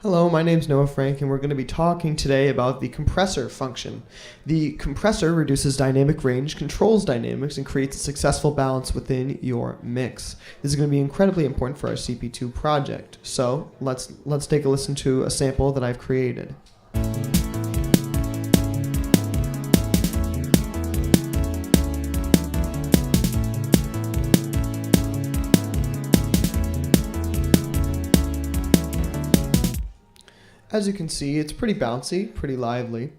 Hello, my name's Noah Frank, and we're going to be talking today about the compressor function. The compressor reduces dynamic range, controls dynamics, and creates a successful balance within your mix. This is going to be incredibly important for our CP2 project. So let's take a listen to a sample that I've created. As you can see, it's pretty bouncy, pretty lively.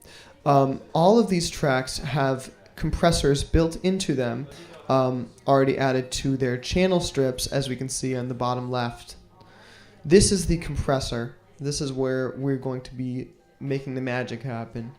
All of these tracks have compressors built into them, already added to their channel strips, as we can see on the bottom left. This is the compressor. This is where we're going to be making the magic happen.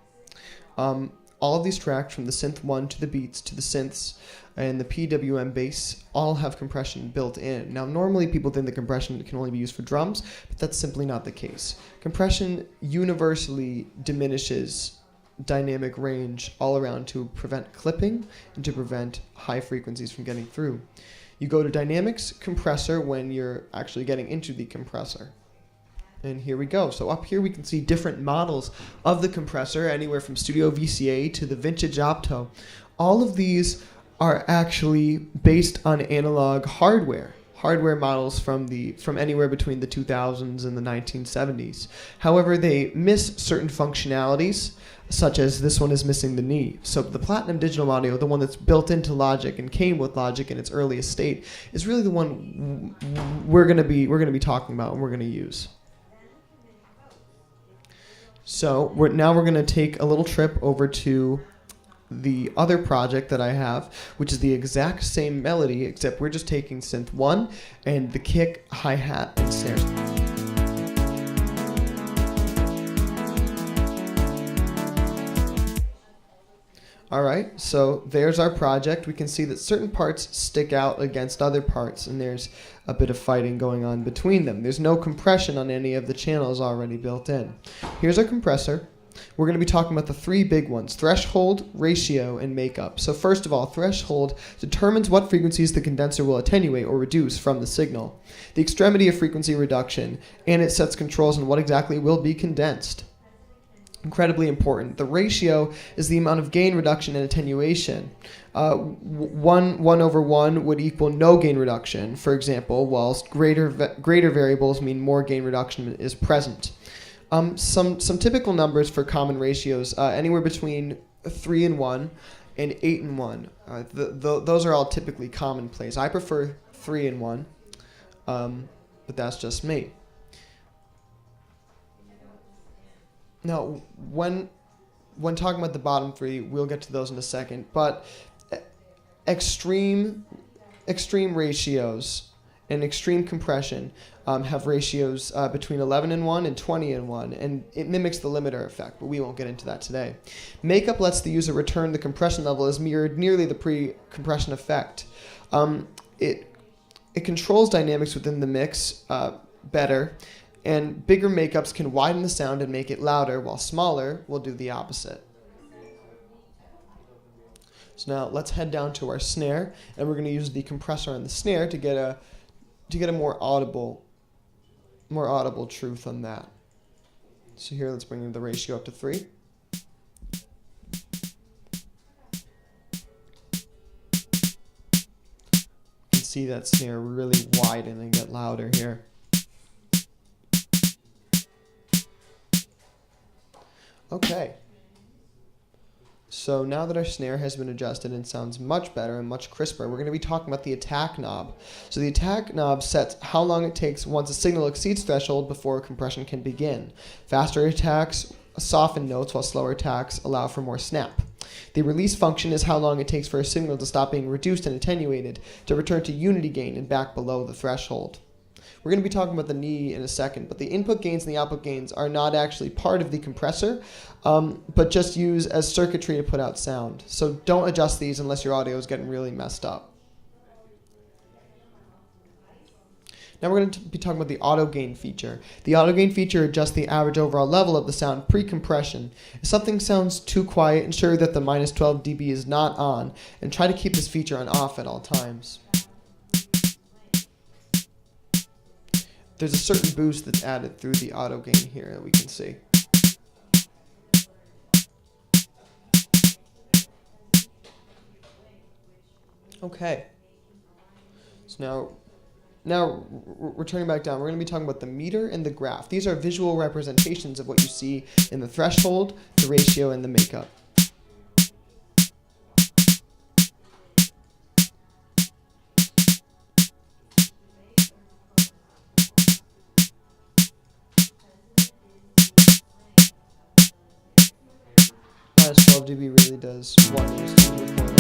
All of these tracks, from the synth 1 to the beats to the synths and the PWM bass, all have compression built in. Now, normally people think the compression can only be used for drums, but that's simply not the case. Compression universally diminishes dynamic range all around to prevent clipping and to prevent high frequencies from getting through. You go to dynamics, compressor, when you're actually getting into the compressor. And here we go. So up here we can see different models of the compressor, anywhere from Studio VCA to the Vintage Opto. All of these are actually based on analog hardware models from anywhere between the 2000s and the 1970s. However, they miss certain functionalities, such as this one is missing the knee. So the Platinum Digital Audio, the one that's built into Logic and came with Logic in its earliest state, is really the one we're going to be talking about and we're going to use. So now we're going to take a little trip over to the other project that I have, which is the exact same melody, except we're just taking synth 1 and the kick, hi-hat, and snares. Alright, so there's our project. We can see that certain parts stick out against other parts, and there's a bit of fighting going on between them. There's no compression on any of the channels already built in. Here's our compressor. We're going to be talking about the three big ones: threshold, ratio, and makeup. So first of all, threshold determines what frequencies the condenser will attenuate or reduce from the signal, the extremity of frequency reduction, and it sets controls on what exactly will be condensed. Incredibly important. The ratio is the amount of gain reduction and attenuation. 1/1 would equal no gain reduction, for example, whilst greater variables mean more gain reduction is present. Some typical numbers for common ratios, anywhere between 3:1 and 8:1. Those are all typically commonplace. I prefer 3:1, but that's just me. Now, when talking about the bottom three, we'll get to those in a second, but extreme ratios and extreme compression have ratios between 11:1 and 20:1, and it mimics the limiter effect, but we won't get into that today. Makeup lets the user return the compression level as mirrored nearly the pre-compression effect. It controls dynamics within the mix better, and bigger makeups can widen the sound and make it louder, while smaller will do the opposite. So now let's head down to our snare, and we're going to use the compressor on the snare to get a more audible truth on that. So here, let's bring the ratio up to 3. You can see that snare really widen and get louder here. Okay, so now that our snare has been adjusted and sounds much better and much crisper, we're going to be talking about the attack knob. So the attack knob sets how long it takes once a signal exceeds threshold before compression can begin. Faster attacks soften notes, while slower attacks allow for more snap. The release function is how long it takes for a signal to stop being reduced and attenuated to return to unity gain and back below the threshold. We're going to be talking about the knee in a second, but the input gains and the output gains are not actually part of the compressor, but just used as circuitry to put out sound. So don't adjust these unless your audio is getting really messed up. Now we're going to be talking about the auto gain feature. The auto gain feature adjusts the average overall level of the sound pre-compression. If something sounds too quiet, ensure that the -12 dB is not on, and try to keep this feature on off at all times. there's a certain boost that's added through the auto gain here that we can see. Okay. So now we're turning back down. We're going to be talking about the meter and the graph. These are visual representations of what you see in the threshold, the ratio, and the makeup. -12 dB really does wonders to the recording.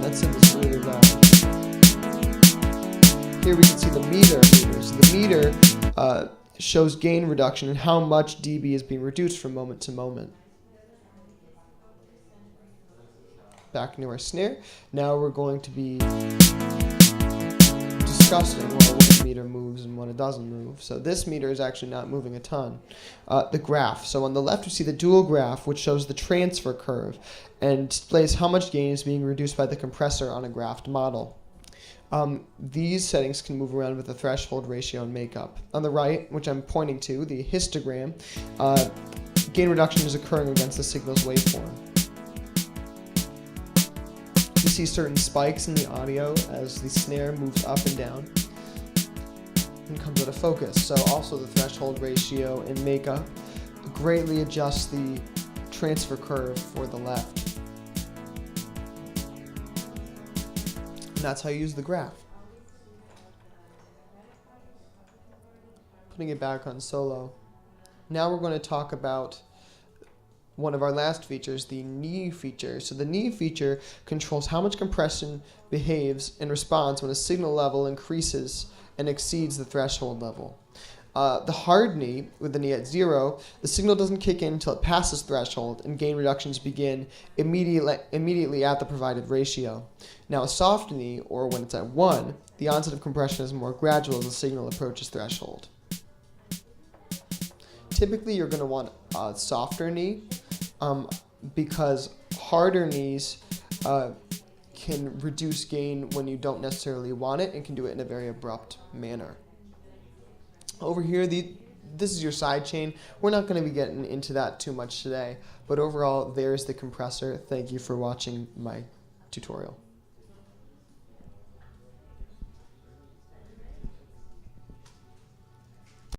That sync is really loud. Here we can see the meter. So the meter shows gain reduction and how much dB is being reduced from moment to moment. Back into our snare. Now we're going to be discussing when the meter moves and when it doesn't move. So this meter is actually not moving a ton. The graph. So on the left we see the dual graph, which shows the transfer curve and displays how much gain is being reduced by the compressor on a graphed model. These settings can move around with the threshold, ratio, and makeup. On the right, which I'm pointing to, the histogram, gain reduction is occurring against the signal's waveform. You see certain spikes in the audio as the snare moves up and down and comes out of focus. So also the threshold, ratio, and makeup greatly adjust the transfer curve for the left. And that's how you use the graph. Putting it back on solo. Now we're going to talk about one of our last features, the knee feature. So the knee feature controls how much compression behaves in response when a signal level increases and exceeds the threshold level. The hard knee, with the knee at 0, the signal doesn't kick in until it passes threshold, and gain reductions begin immediately at the provided ratio. Now a soft knee, or when it's at 1, the onset of compression is more gradual as the signal approaches threshold. Typically you're going to want a softer knee, because harder knees can reduce gain when you don't necessarily want it and can do it in a very abrupt manner. Over here, this is your side chain. We're not going to be getting into that too much today, but overall, there's the compressor. Thank you for watching my tutorial.